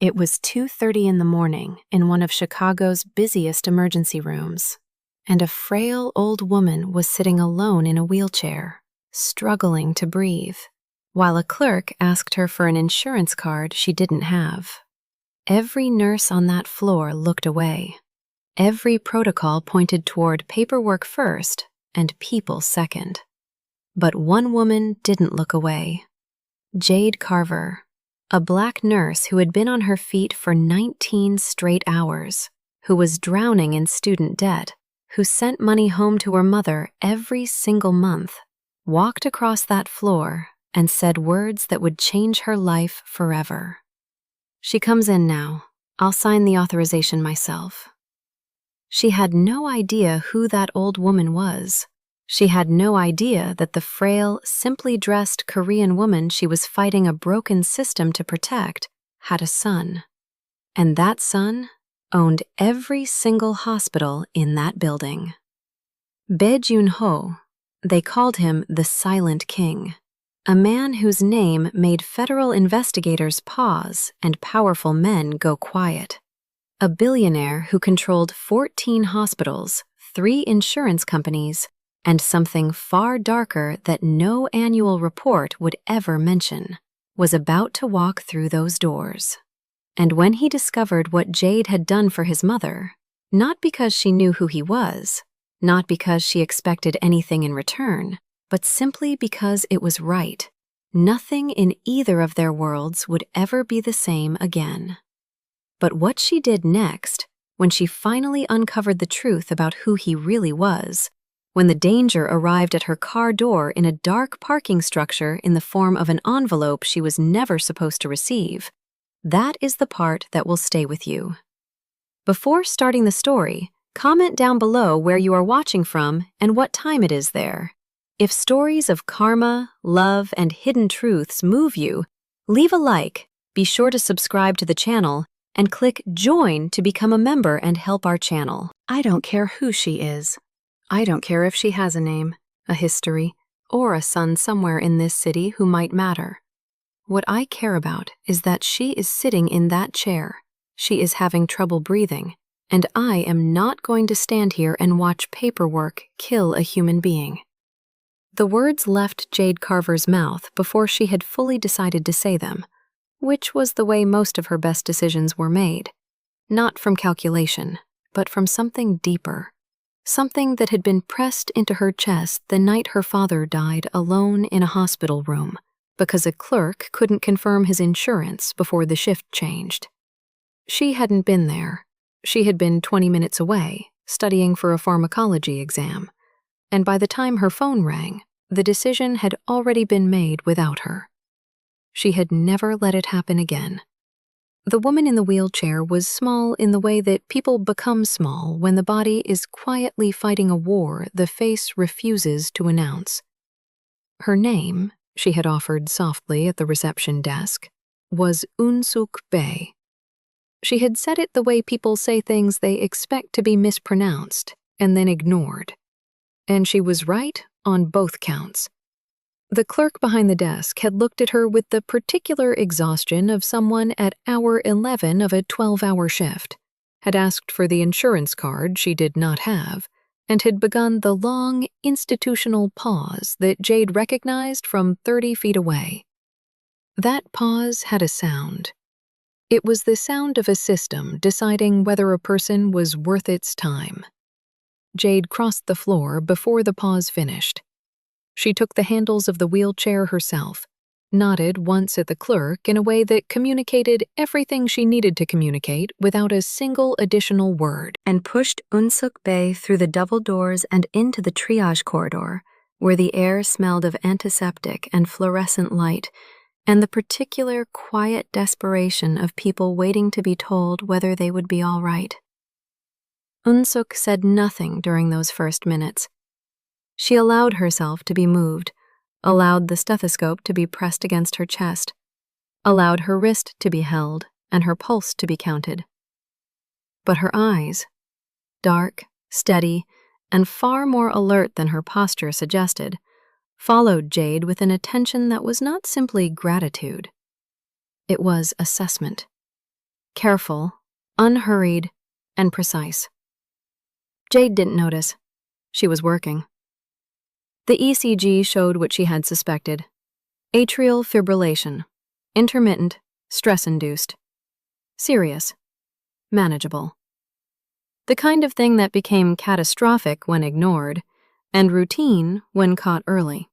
It was 2:30 in the morning in one of Chicago's busiest emergency rooms, and a frail old woman was sitting alone in a wheelchair, struggling to breathe, while a clerk asked her for an insurance card she didn't have. Every nurse on that floor looked away. Every protocol pointed toward paperwork first and people second. But one woman didn't look away. Jade Carver, a Black nurse who had been on her feet for 19 straight hours, who was drowning in student debt, who sent money home to her mother every single month, walked across that floor and said words that would change her life forever. "She comes in now. I'll sign the authorization myself." She had no idea who that old woman was. She had no idea that the frail, simply dressed Korean woman she was fighting a broken system to protect had a son. And that son owned every single hospital in that building. Bae Jun-ho, they called him the Silent King, a man whose name made federal investigators pause and powerful men go quiet. A billionaire who controlled 14 hospitals, 3 insurance companies, and something far darker that no annual report would ever mention, was about to walk through those doors. And when he discovered what Jade had done for his mother, not because she knew who he was, not because she expected anything in return, but simply because it was right, nothing in either of their worlds would ever be the same again. But what she did next, when she finally uncovered the truth about who he really was, when the danger arrived at her car door in a dark parking structure in the form of an envelope she was never supposed to receive, that is the part that will stay with you. Before starting the story, comment down below where you are watching from and what time it is there. If stories of karma, love, and hidden truths move you, leave a like, be sure to subscribe to the channel, and click join to become a member and help our channel. I don't care who she is. I don't care if she has a name, a history, or a son somewhere in this city who might matter. What I care about is that she is sitting in that chair, she is having trouble breathing, and I am not going to stand here and watch paperwork kill a human being. The words left Jade Carver's mouth before she had fully decided to say them, which was the way most of her best decisions were made. Not from calculation, but from something deeper. Something that had been pressed into her chest the night her father died alone in a hospital room because a clerk couldn't confirm his insurance before the shift changed. She hadn't been there. She had been 20 minutes away, studying for a pharmacology exam, and by the time her phone rang, the decision had already been made without her. She had never let it happen again. The woman in the wheelchair was small in the way that people become small when the body is quietly fighting a war the face refuses to announce. Her name, she had offered softly at the reception desk, was Eun-suk Bae. She had said it the way people say things they expect to be mispronounced and then ignored. And she was right on both counts. The clerk behind the desk had looked at her with the particular exhaustion of someone at hour 11 of a 12-hour shift, had asked for the insurance card she did not have, and had begun the long, institutional pause that Jade recognized from 30 feet away. That pause had a sound. It was the sound of a system deciding whether a person was worth its time. Jade crossed the floor before the pause finished. She took the handles of the wheelchair herself, nodded once at the clerk in a way that communicated everything she needed to communicate without a single additional word, and pushed Eun-suk Bae through the double doors and into the triage corridor, where the air smelled of antiseptic and fluorescent light, and the particular quiet desperation of people waiting to be told whether they would be all right. Eun-suk said nothing during those first minutes. She allowed herself to be moved, allowed the stethoscope to be pressed against her chest, allowed her wrist to be held and her pulse to be counted. But her eyes, dark, steady, and far more alert than her posture suggested, followed Jade with an attention that was not simply gratitude. It was assessment. careful, unhurried, and precise. Jade didn't notice. She was working. The ECG showed what she had suspected. Atrial fibrillation. Intermittent, stress-induced. Serious. Manageable. The kind of thing that became catastrophic when ignored, and routine when caught early.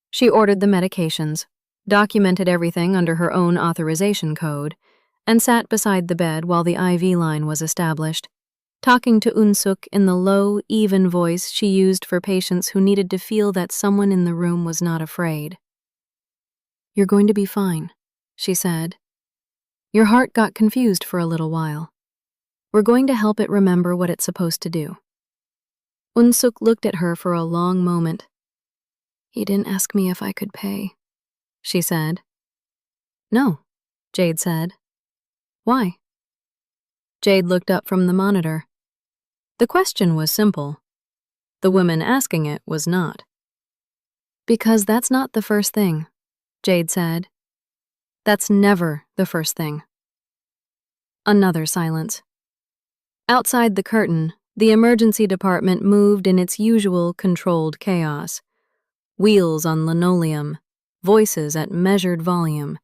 She ordered the medications, documented everything under her own authorization code, and sat beside the bed while the IV line was established, talking to Unsuk in the low, even voice she used for patients who needed to feel that someone in the room was not afraid. "You're going to be fine," she said. "Your heart got confused for a little while. We're going to help it remember what it's supposed to do." Unsuk looked at her for a long moment. "He didn't ask me if I could pay," she said. "No," Jade said. "Why?" Jade looked up from the monitor. The question was simple. The woman asking it was not. "Because that's not the first thing," Jade said. "That's never the first thing." Another silence. Outside the curtain, the emergency department moved in its usual controlled chaos. Wheels on linoleum, voices at measured volume,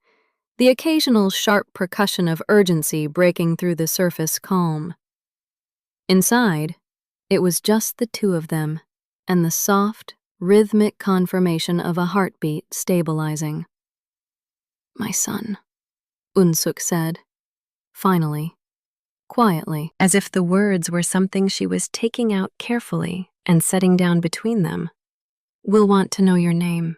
the occasional sharp percussion of urgency breaking through the surface calm. Inside, it was just the two of them, and the soft, rhythmic confirmation of a heartbeat stabilizing. "My son," Unsuk said, finally, quietly, as if the words were something she was taking out carefully and setting down between them. "We'll want to know your name."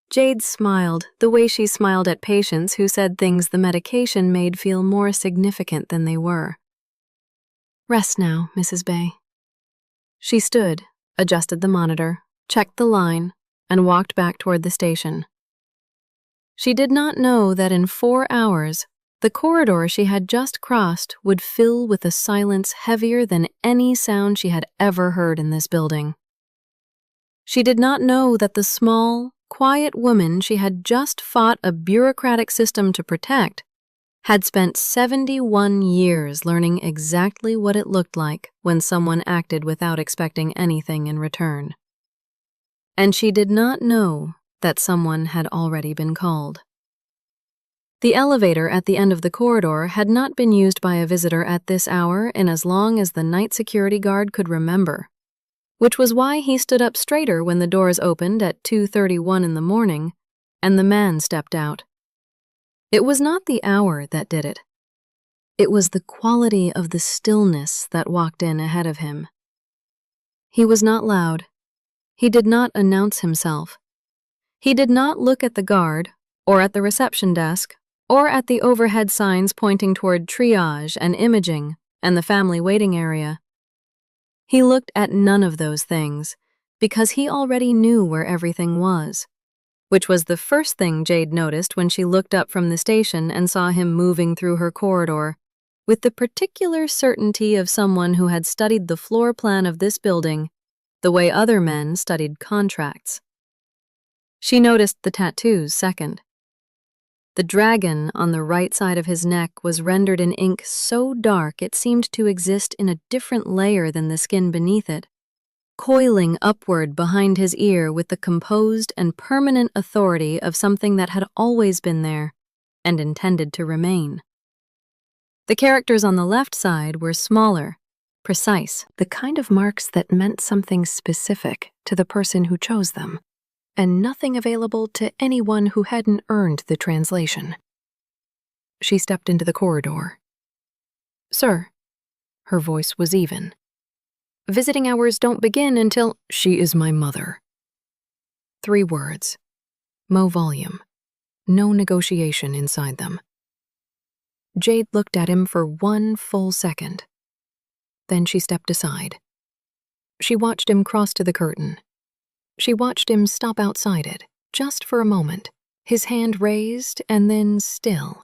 Jade smiled the way she smiled at patients who said things the medication made feel more significant than they were. "Rest now, Mrs. Bay." She stood, adjusted the monitor, checked the line, and walked back toward the station. She did not know that in 4 hours, the corridor she had just crossed would fill with a silence heavier than any sound she had ever heard in this building. She did not know that the small, quiet woman she had just fought a bureaucratic system to protect had spent 71 years learning exactly what it looked like when someone acted without expecting anything in return. And she did not know that someone had already been called. The elevator at the end of the corridor had not been used by a visitor at this hour in as long as the night security guard could remember, which was why he stood up straighter when the doors opened at 2:31 in the morning and the man stepped out. It was not the hour that did it. It was the quality of the stillness that walked in ahead of him. He was not loud. He did not announce himself. He did not look at the guard, or at the reception desk, or at the overhead signs pointing toward triage and imaging and the family waiting area. He looked at none of those things because he already knew where everything was, which was the first thing Jade noticed when she looked up from the station and saw him moving through her corridor, with the particular certainty of someone who had studied the floor plan of this building the way other men studied contracts. She noticed the tattoos second. The dragon on the right side of his neck was rendered in ink so dark it seemed to exist in a different layer than the skin beneath it, coiling upward behind his ear with the composed and permanent authority of something that had always been there and intended to remain. The characters on the left side were smaller, precise, the kind of marks that meant something specific to the person who chose them, and nothing available to anyone who hadn't earned the translation. She stepped into the corridor. "Sir," her voice was even. "Visiting hours don't begin until—" "She is my mother." 3 words. Mo volume. No negotiation inside them. Jade looked at him for 1 full second. Then she stepped aside. She watched him cross to the curtain. She watched him stop outside it, just for a moment, his hand raised and then still,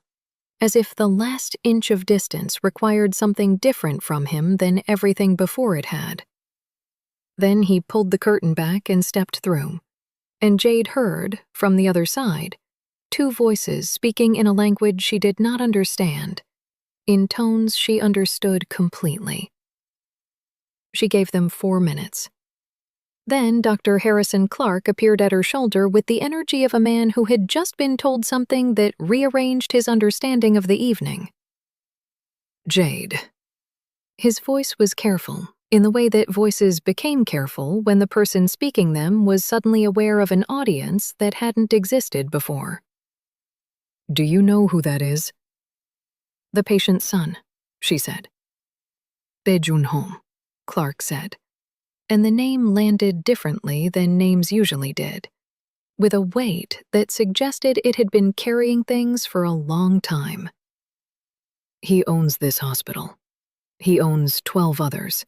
as if the last inch of distance required something different from him than everything before it had. Then he pulled the curtain back and stepped through, and Jade heard, from the other side, 2 voices speaking in a language she did not understand, in tones she understood completely. She gave them 4 minutes. Then Dr. Harrison Clark appeared at her shoulder with the energy of a man who had just been told something that rearranged his understanding of the evening. "Jade." His voice was careful, in the way that voices became careful when the person speaking them was suddenly aware of an audience that hadn't existed before. "Do you know who that is?" "The patient's son," she said. "Bae-Jun-ho," Clark said, and the name landed differently than names usually did, with a weight that suggested it had been carrying things for a long time. "He owns this hospital. He owns 12 others,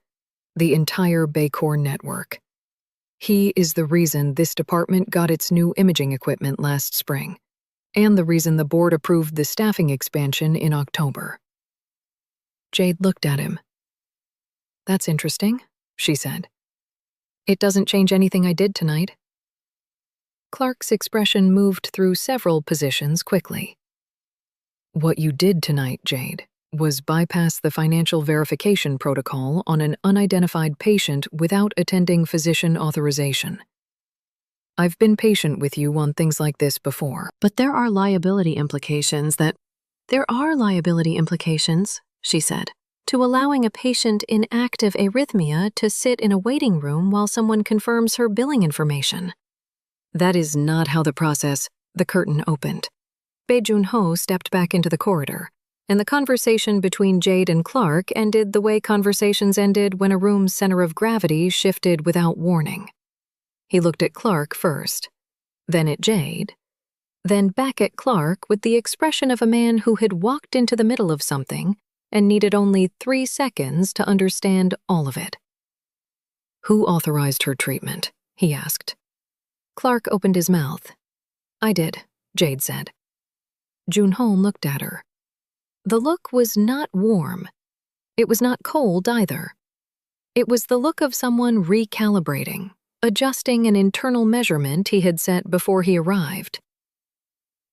the entire Baycore network. He is the reason this department got its new imaging equipment last spring, and the reason the board approved the staffing expansion in October." Jade looked at him. "That's interesting," she said. "It doesn't change anything I did tonight." Clark's expression moved through several positions quickly. "What you did tonight, Jade, was bypass the financial verification protocol on an unidentified patient without attending physician authorization. I've been patient with you on things like this before, but there are liability implications, she said, to allowing a patient in active arrhythmia to sit in a waiting room while someone confirms her billing information. That is not how the curtain opened. Bae-Jun-ho stepped back into the corridor, and the conversation between Jade and Clark ended the way conversations ended when a room's center of gravity shifted without warning. He looked at Clark first, then at Jade, then back at Clark with the expression of a man who had walked into the middle of something and needed only 3 seconds to understand all of it. "Who authorized her treatment?" he asked. Clark opened his mouth. "I did," Jade said. Jun-ho looked at her. The look was not warm. It was not cold either. It was the look of someone recalibrating, adjusting an internal measurement he had set before he arrived.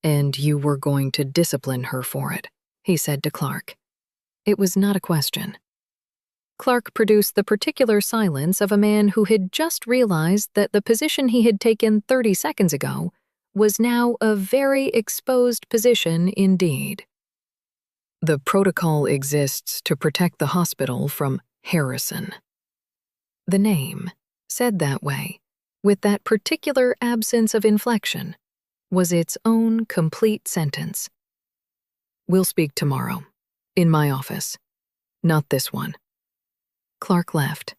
"And you were going to discipline her for it," he said to Clark. It was not a question. Clark produced the particular silence of a man who had just realized that the position he had taken 30 seconds ago was now a very exposed position indeed. "The protocol exists to protect the hospital from Harrison." The name, said that way, with that particular absence of inflection, was its own complete sentence. "We'll speak tomorrow, in my office. Not this one." Clark left.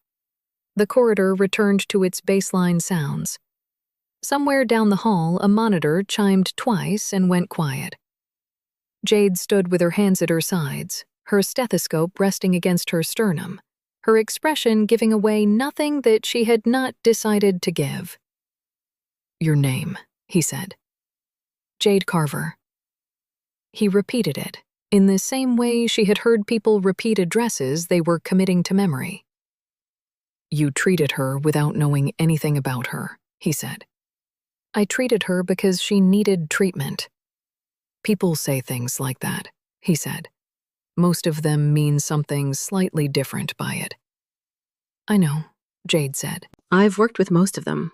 The corridor returned to its baseline sounds. Somewhere down the hall, a monitor chimed twice and went quiet. Jade stood with her hands at her sides, her stethoscope resting against her sternum, her expression giving away nothing that she had not decided to give. "Your name," he said. "Jade Carver." He repeated it, in the same way she had heard people repeat addresses they were committing to memory. "You treated her without knowing anything about her," he said. "I treated her because she needed treatment." "People say things like that," he said. "Most of them mean something slightly different by it." "I know," Jade said. "I've worked with most of them."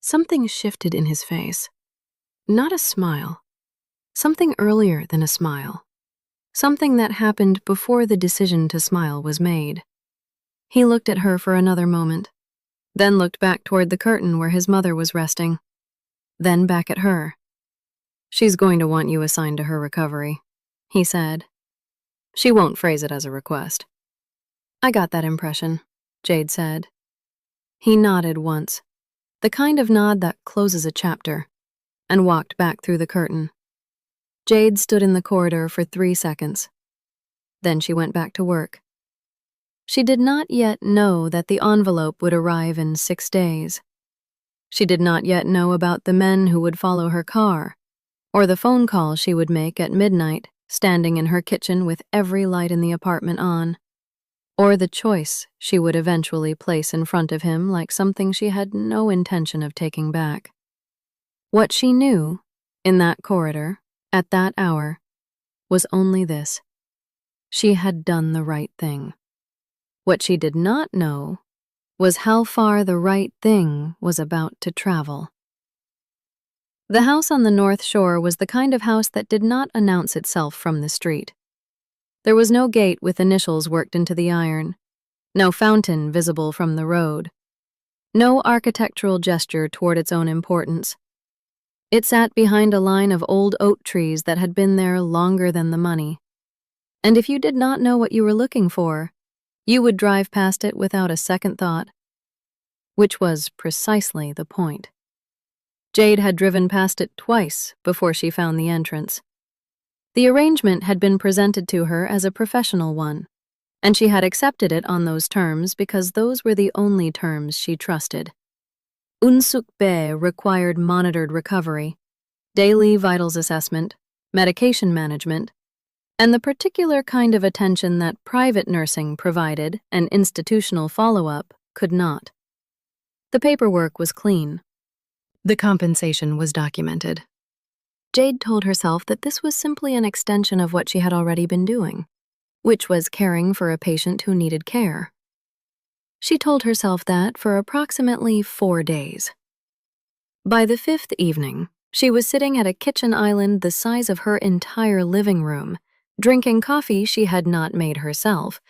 Something shifted in his face. Not a smile. Something earlier than a smile. Something that happened before the decision to smile was made. He looked at her for another moment, then looked back toward the curtain where his mother was resting, then back at her. "She's going to want you assigned to her recovery," he said. "She won't phrase it as a request." "I got that impression," Jade said. He nodded once, the kind of nod that closes a chapter, and walked back through the curtain. Jade stood in the corridor for 3 seconds. Then she went back to work. She did not yet know that the envelope would arrive in 6 days. She did not yet know about the men who would follow her car, or the phone call she would make at midnight, standing in her kitchen with every light in the apartment on, or the choice she would eventually place in front of him like something she had no intention of taking back. What she knew, in that corridor, at that hour, was only this: She had done the right thing. What she did not know was how far the right thing was about to travel. The house on the North Shore was the kind of house that did not announce itself from the street. There was no gate with initials worked into the iron, no fountain visible from the road, no architectural gesture toward its own importance. It sat behind a line of old oak trees that had been there longer than the money. And if you did not know what you were looking for, you would drive past it without a second thought. Which was precisely the point. Jade had driven past it twice before she found the entrance. The arrangement had been presented to her as a professional one, and she had accepted it on those terms because those were the only terms she trusted. Unsukbe required monitored recovery, daily vitals assessment, medication management, and the particular kind of attention that private nursing provided and institutional follow-up could not. The paperwork was clean. The compensation was documented. Jade told herself that this was simply an extension of what she had already been doing, which was caring for a patient who needed care. She told herself that for approximately 4 days. By the 5th evening, she was sitting at a kitchen island the size of her entire living room, drinking coffee she had not made herself,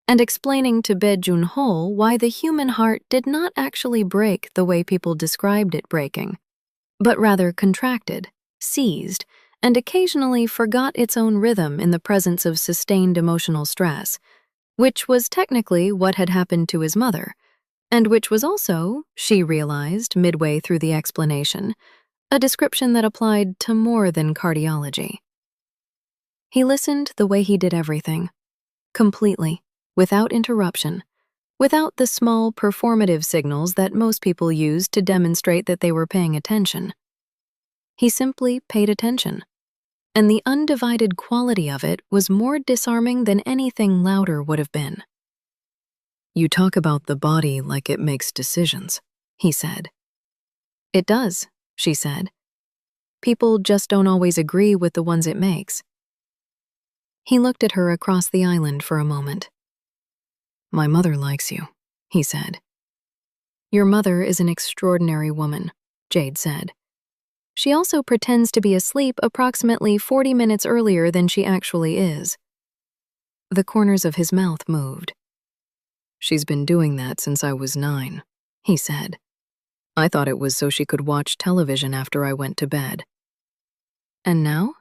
and explaining to Bae Jun-ho why the human heart did not actually break the way people described it breaking, but rather contracted, seized, and occasionally forgot its own rhythm in the presence of sustained emotional stress, which was technically what had happened to his mother, and which was also, she realized midway through the explanation, a description that applied to more than cardiology. He listened the way he did everything, completely, without interruption, without the small performative signals that most people used to demonstrate that they were paying attention. He simply paid attention, and the undivided quality of it was more disarming than anything louder would have been. "You talk about the body like it makes decisions," he said. "It does," she said. "People just don't always agree with the ones it makes." He looked at her across the island for a moment. "My mother likes you," he said. "Your mother is an extraordinary woman," Jade said. "She also pretends to be asleep approximately 40 minutes earlier than she actually is." The corners of his mouth moved. "She's been doing that since I was 9, he said. "I thought it was so she could watch television after I went to bed." "And now?"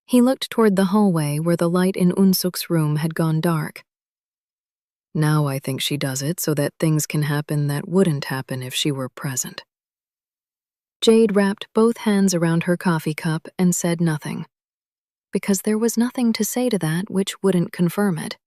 He looked toward the hallway where the light in Unsuk's room had gone dark. "Now I think she does it so that things can happen that wouldn't happen if she were present." Jade wrapped both hands around her coffee cup and said nothing, because there was nothing to say to that which wouldn't confirm it.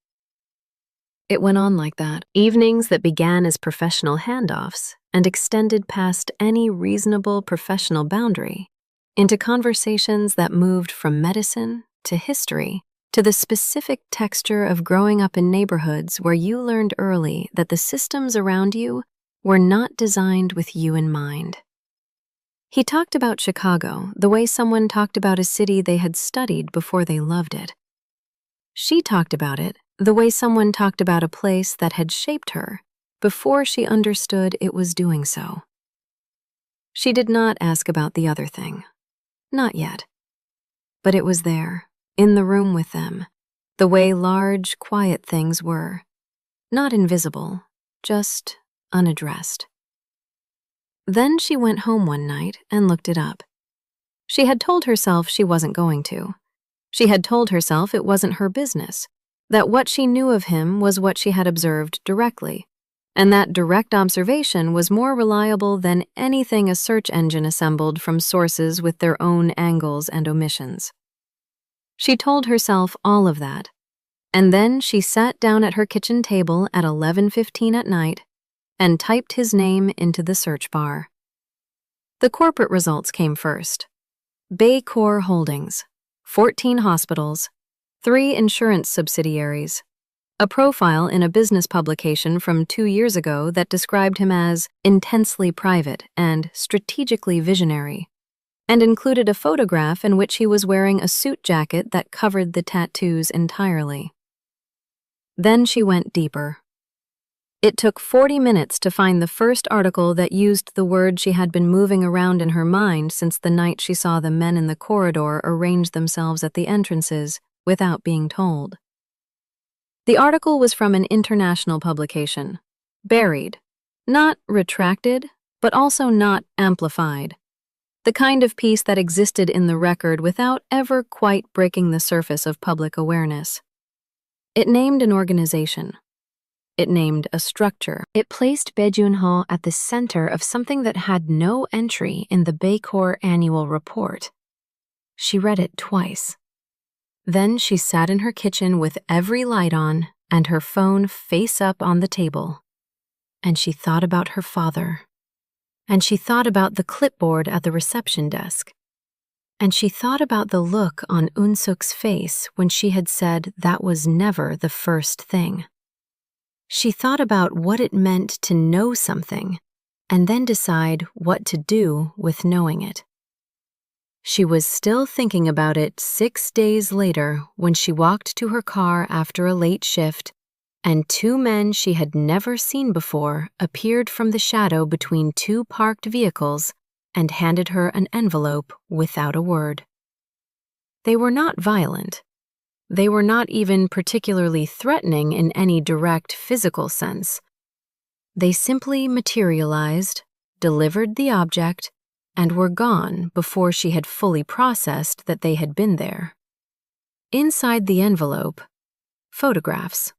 It went on like that, evenings that began as professional handoffs and extended past any reasonable professional boundary, into conversations that moved from medicine to history to the specific texture of growing up in neighborhoods where you learned early that the systems around you were not designed with you in mind. He talked about Chicago the way someone talked about a city they had studied before they loved it. She talked about it the way someone talked about a place that had shaped her before she understood it was doing so. She did not ask about the other thing. Not yet. But it was there, in the room with them, the way large, quiet things were. Not invisible, just unaddressed. Then she went home one night and looked it up. She had told herself she wasn't going to. She had told herself it wasn't her business, that what she knew of him was what she had observed directly, and that direct observation was more reliable than anything a search engine assembled from sources with their own angles and omissions. She told herself all of that, and then she sat down at her kitchen table at 11:15 at night and typed his name into the search bar. The corporate results came first. Baycorp Holdings, 14 hospitals, 3 insurance subsidiaries, a profile in a business publication from 2 years ago that described him as intensely private and strategically visionary, and included a photograph in which he was wearing a suit jacket that covered the tattoos entirely. Then she went deeper. It took 40 minutes to find the first article that used the word she had been moving around in her mind since the night she saw the men in the corridor arrange themselves at the entrances without being told. The article was from an international publication, buried, not retracted, but also not amplified. The kind of piece that existed in the record without ever quite breaking the surface of public awareness. It named an organization. It named a structure. It placed Bae Jun-ho at the center of something that had no entry in the Bae Corps annual report. She read it twice. Then she sat in her kitchen with every light on and her phone face up on the table. And she thought about her father. And she thought about the clipboard at the reception desk. And she thought about the look on Eun-suk's face when she had said that was never the first thing. She thought about what it meant to know something and then decide what to do with knowing it. She was still thinking about it 6 days later when she walked to her car after a late shift and two men she had never seen before appeared from the shadow between two parked vehicles and handed her an envelope without a word. They were not violent. They were not even particularly threatening in any direct physical sense. They simply materialized, delivered the object, and were gone before she had fully processed that they had been there. Inside the envelope, photographs.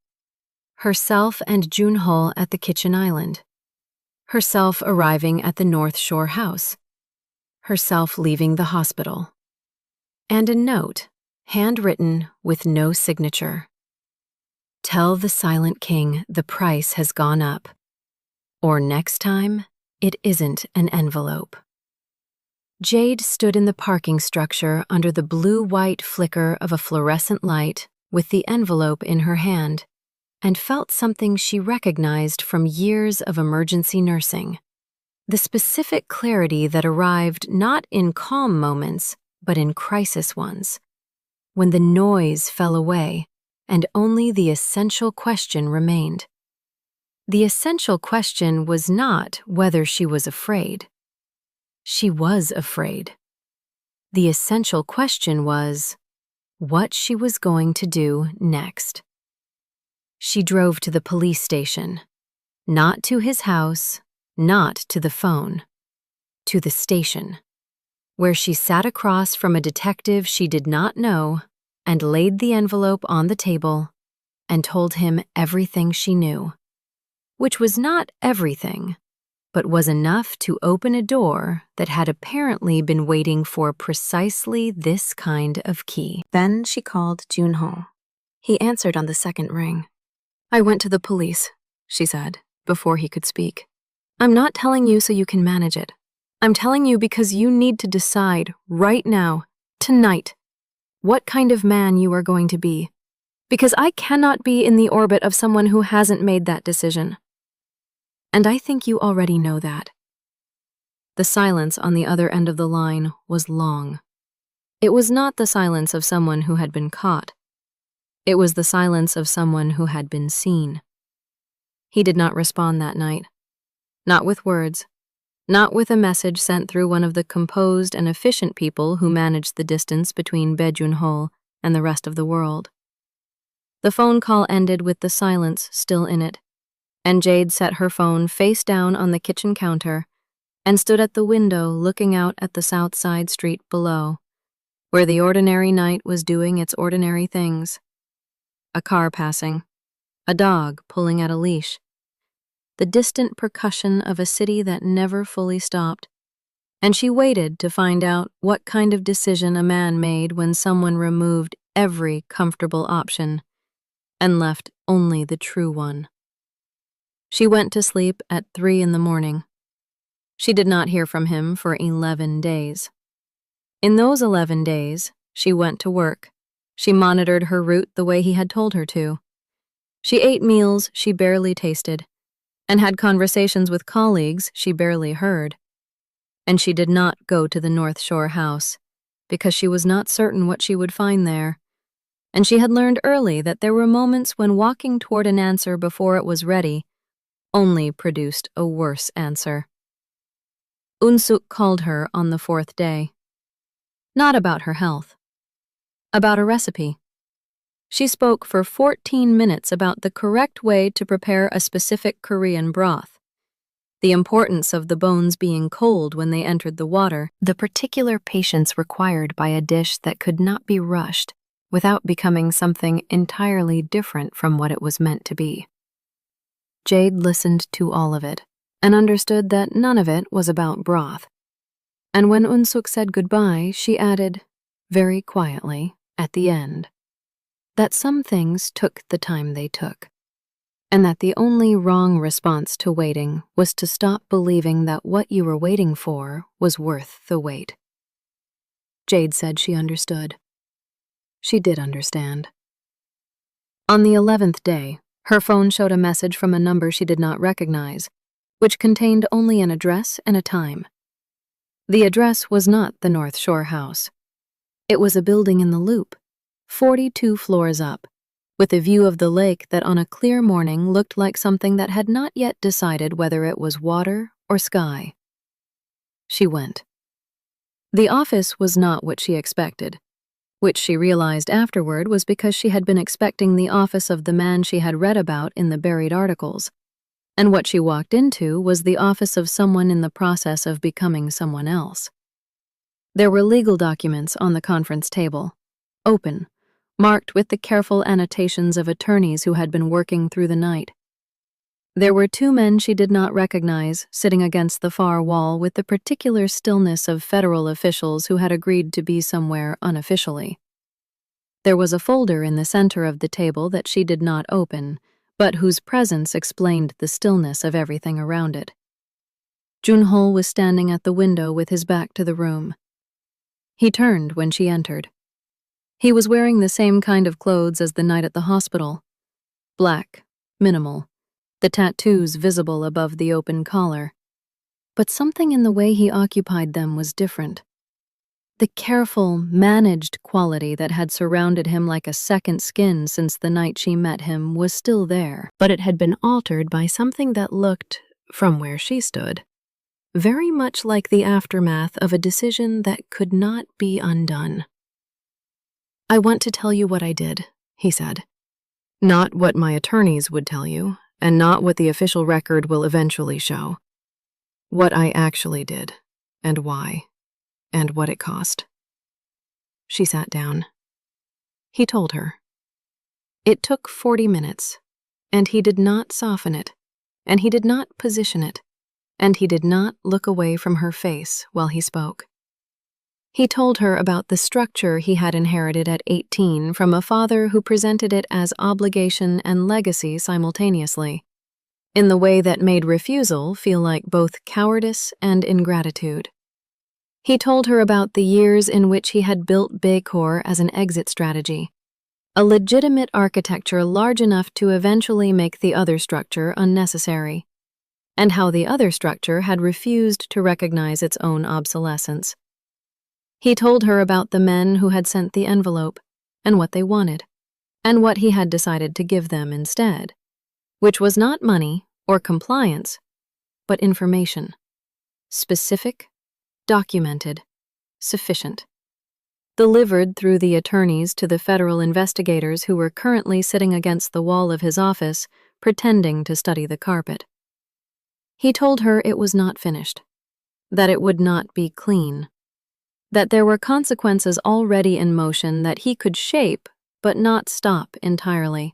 Herself and Jun-ho at the kitchen island. Herself arriving at the North Shore house. Herself leaving the hospital. And a note, handwritten with no signature. Tell the Silent King the price has gone up. Or next time, it isn't an envelope. Jade stood in the parking structure under the blue-white flicker of a fluorescent light with the envelope in her hand and felt something she recognized from years of emergency nursing. The specific clarity that arrived not in calm moments, but in crisis ones. When the noise fell away and only the essential question remained. The essential question was not whether she was afraid. She was afraid. The essential question was what she was going to do next. She drove to the police station, not to his house, not to the phone, to the station, where she sat across from a detective she did not know and laid the envelope on the table and told him everything she knew, which was not everything, but was enough to open a door that had apparently been waiting for precisely this kind of key. Then she called Jun-ho. He answered on the second ring. I went to the police, she said, before he could speak. I'm not telling you so you can manage it. I'm telling you because you need to decide right now, tonight, what kind of man you are going to be. Because I cannot be in the orbit of someone who hasn't made that decision. And I think you already know that. The silence on the other end of the line was long. It was not the silence of someone who had been caught. It was the silence of someone who had been seen. He did not respond that night. Not with words. Not with a message sent through one of the composed and efficient people who managed the distance between Bae Jun-ho and the rest of the world. The phone call ended with the silence still in it, and Jade set her phone face down on the kitchen counter and stood at the window looking out at the South Side street below, where the ordinary night was doing its ordinary things. A car passing, a dog pulling at a leash, the distant percussion of a city that never fully stopped, and she waited to find out what kind of decision a man made when someone removed every comfortable option and left only the true one. She went to sleep at 3 a.m. She did not hear from him for 11 days. In those 11 days, she went to work. She monitored her route the way he had told her to. She ate meals she barely tasted, and had conversations with colleagues she barely heard. and she did not go to the North Shore house because she was not certain what she would find there, and she had learned early that there were moments when walking toward an answer before it was ready only produced a worse answer. Unsuk called her on the 4th day. Not about her health. About a recipe. She spoke for 14 minutes about the correct way to prepare a specific Korean broth, the importance of the bones being cold when they entered the water, the particular patience required by a dish that could not be rushed without becoming something entirely different from what it was meant to be. Jade listened to all of it and understood that none of it was about broth. And when Unsuk said goodbye, she added, very quietly, at the end, that some things took the time they took, and that the only wrong response to waiting was to stop believing that what you were waiting for was worth the wait. Jade said she understood. She did understand. On the 11th day, her phone showed a message from a number she did not recognize, which contained only an address and a time. The address was not the North Shore house. It was a building in the Loop, 42 floors up, with a view of the lake that on a clear morning looked like something that had not yet decided whether it was water or sky. She went. The office was not what she expected, which she realized afterward was because she had been expecting the office of the man she had read about in the buried articles, and what she walked into was the office of someone in the process of becoming someone else. There were legal documents on the conference table, open, marked with the careful annotations of attorneys who had been working through the night. There were 2 men she did not recognize sitting against the far wall with the particular stillness of federal officials who had agreed to be somewhere unofficially. There was a folder in the center of the table that she did not open, but whose presence explained the stillness of everything around it. Junho was standing at the window with his back to the room. He turned when she entered. He was wearing the same kind of clothes as the night at the hospital. Black, minimal, the tattoos visible above the open collar. But something in the way he occupied them was different. The careful, managed quality that had surrounded him like a second skin since the night she met him was still there, but it had been altered by something that looked, from where she stood, very much like the aftermath of a decision that could not be undone. "I want to tell you what I did," he said. "Not what my attorneys would tell you, and not what the official record will eventually show. What I actually did, and why, and what it cost." She sat down. He told her. It took 40 minutes, and he did not soften it, and he did not position it, and he did not look away from her face while he spoke. He told her about the structure he had inherited at 18 from a father who presented it as obligation and legacy simultaneously, in the way that made refusal feel like both cowardice and ingratitude. He told her about the years in which he had built Baycore as an exit strategy, a legitimate architecture large enough to eventually make the other structure unnecessary, and how the other structure had refused to recognize its own obsolescence. He told her about the men who had sent the envelope, and what they wanted, and what he had decided to give them instead, which was not money or compliance, but information. Specific, documented, sufficient. Delivered through the attorneys to the federal investigators who were currently sitting against the wall of his office, pretending to study the carpet. He told her it was not finished, that it would not be clean, that there were consequences already in motion that he could shape but not stop entirely,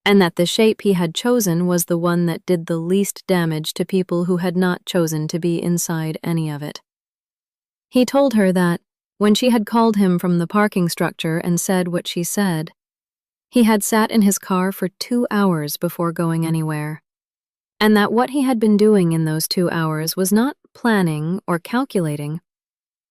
and that the shape he had chosen was the one that did the least damage to people who had not chosen to be inside any of it. He told her that, when she had called him from the parking structure and said what she said, he had sat in his car for 2 hours before going anywhere, and that what he had been doing in those 2 hours was not planning or calculating,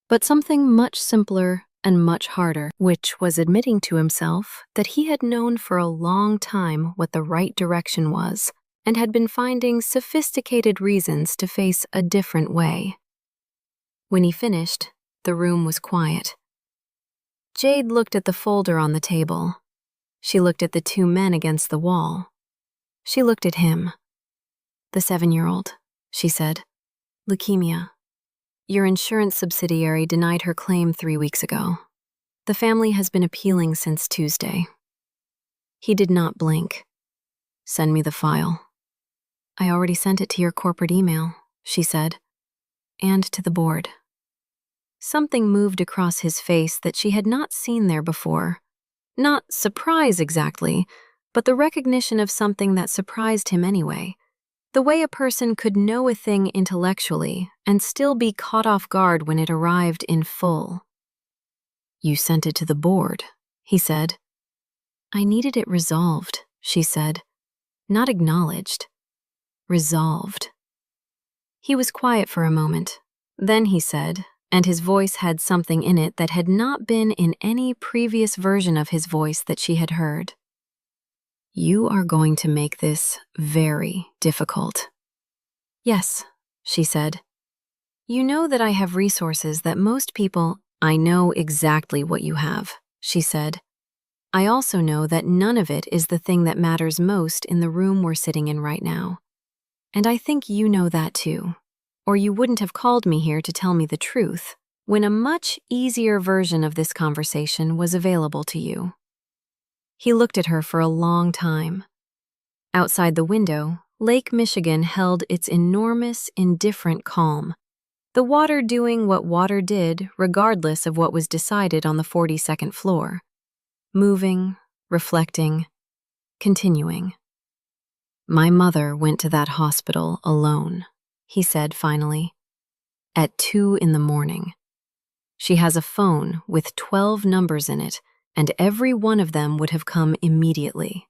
but something much simpler and much harder, which was admitting to himself that he had known for a long time what the right direction was and had been finding sophisticated reasons to face a different way. When he finished, the room was quiet. Jade looked at the folder on the table. She looked at the two men against the wall. She looked at him. "The 7-year-old, she said. "Leukemia. Your insurance subsidiary denied her claim 3 weeks ago. The family has been appealing since Tuesday." He did not blink. "Send me the file." "I already sent it to your corporate email," she said, "and to the board." Something moved across his face that she had not seen there before. Not surprise exactly, but the recognition of something that surprised him anyway. The way a person could know a thing intellectually and still be caught off guard when it arrived in full. "You sent it to the board," he said. "I needed it resolved," she said. "Not acknowledged. Resolved." He was quiet for a moment. Then he said, and his voice had something in it that had not been in any previous version of his voice that she had heard. "You are going to make this very difficult." "Yes," she said. "You know that I have resources that most people—" "I know exactly what you have," she said. "I also know that none of it is the thing that matters most in the room we're sitting in right now. And I think you know that too, or you wouldn't have called me here to tell me the truth when a much easier version of this conversation was available to you." He looked at her for a long time. Outside the window, Lake Michigan held its enormous, indifferent calm, the water doing what water did regardless of what was decided on the 42nd floor. Moving, reflecting, continuing. "My mother went to that hospital alone," he said finally, "at 2 in the morning. She has a phone with 12 numbers in it, and every one of them would have come immediately.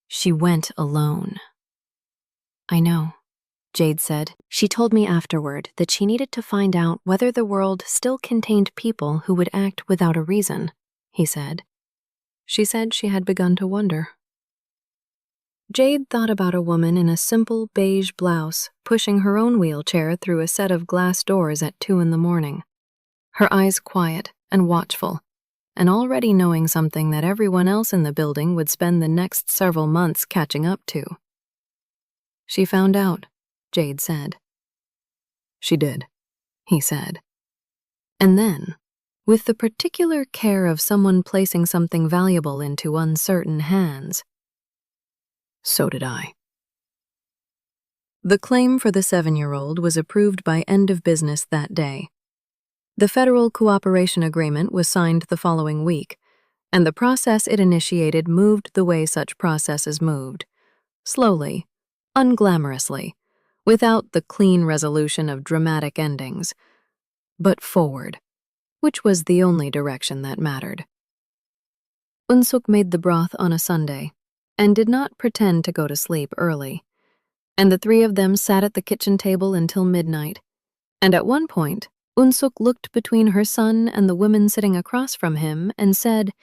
She went alone." "I know," Jade said. "She told me afterward that she needed to find out whether the world still contained people who would act without a reason," he said. She said she had begun to wonder. Jade thought about a woman in a simple beige blouse pushing her own wheelchair through a set of glass doors at 2 in the morning, her eyes quiet and watchful, and already knowing something that everyone else in the building would spend the next several months catching up to. "She found out," Jade said. "She did," he said. And then, with the particular care of someone placing something valuable into uncertain hands, "So did I." The claim for the 7-year-old was approved by end of business that day. The federal cooperation agreement was signed the following week, and the process it initiated moved the way such processes moved. Slowly, unglamorously, without the clean resolution of dramatic endings, but forward, which was the only direction that mattered. Unsuk made the broth on a Sunday, and did not pretend to go to sleep early, and the three of them sat at the kitchen table until midnight, and at one point, Unsuk looked between her son and the woman sitting across from him and said,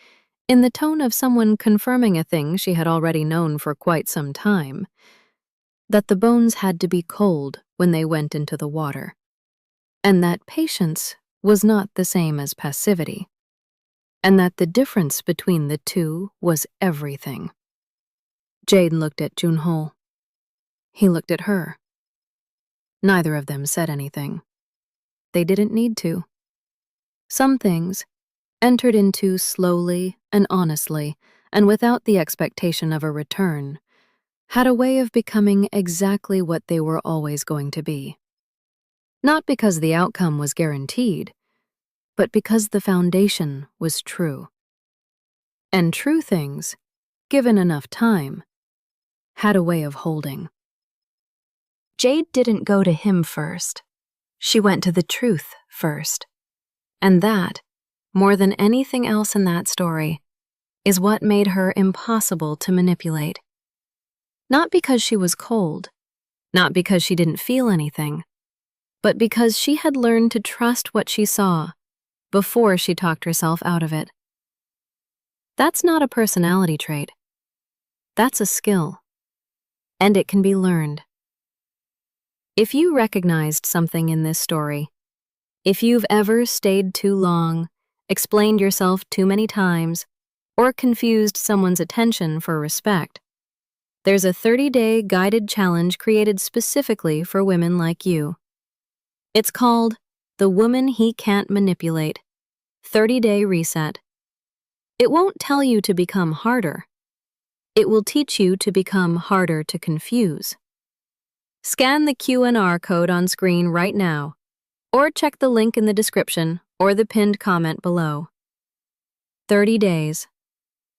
in the tone of someone confirming a thing she had already known for quite some time, that the bones had to be cold when they went into the water, and that patience was not the same as passivity, and that the difference between the two was everything. Jade looked at Junho. He looked at her. Neither of them said anything. They didn't need to. Some things, entered into slowly and honestly and without the expectation of a return, had a way of becoming exactly what they were always going to be. Not because the outcome was guaranteed, but because the foundation was true. And true things, given enough time, had a way of holding. Jade didn't go to him first. She went to the truth first. And that, more than anything else in that story, is what made her impossible to manipulate. Not because she was cold, not because she didn't feel anything, but because she had learned to trust what she saw before she talked herself out of it. That's not a personality trait. That's a skill, and it can be learned. If you recognized something in this story, If you've ever stayed too long, explained yourself too many times, or confused someone's attention for respect, there's a 30-day guided challenge created specifically for women like you. It's called The Woman He Can't Manipulate 30-Day Reset. It won't tell you to become harder. It will teach you to become harder to confuse. Scan the QR code on screen right now, or check the link in the description or the pinned comment below. 30 days.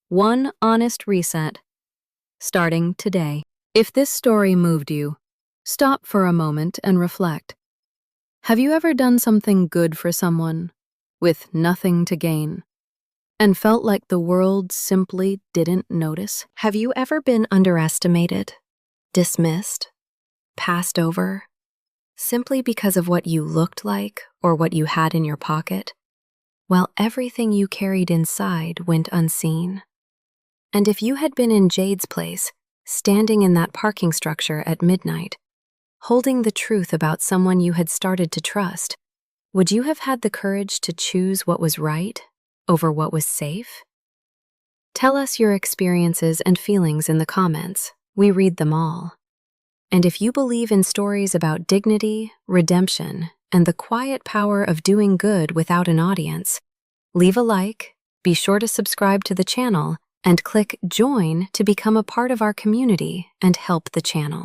One honest reset. Starting today. If this story moved you, stop for a moment and reflect. Have you ever done something good for someone with nothing to gain and felt like the world simply didn't notice? Have you ever been underestimated, dismissed, passed over, simply because of what you looked like or what you had in your pocket, while everything you carried inside went unseen? And if you had been in Jade's place, standing in that parking structure at midnight, holding the truth about someone you had started to trust, would you have had the courage to choose what was right over what was safe? Tell us your experiences and feelings in the comments. We read them all. And if you believe in stories about dignity, redemption, and the quiet power of doing good without an audience, leave a like, be sure to subscribe to the channel, and click Join to become a part of our community and help the channel.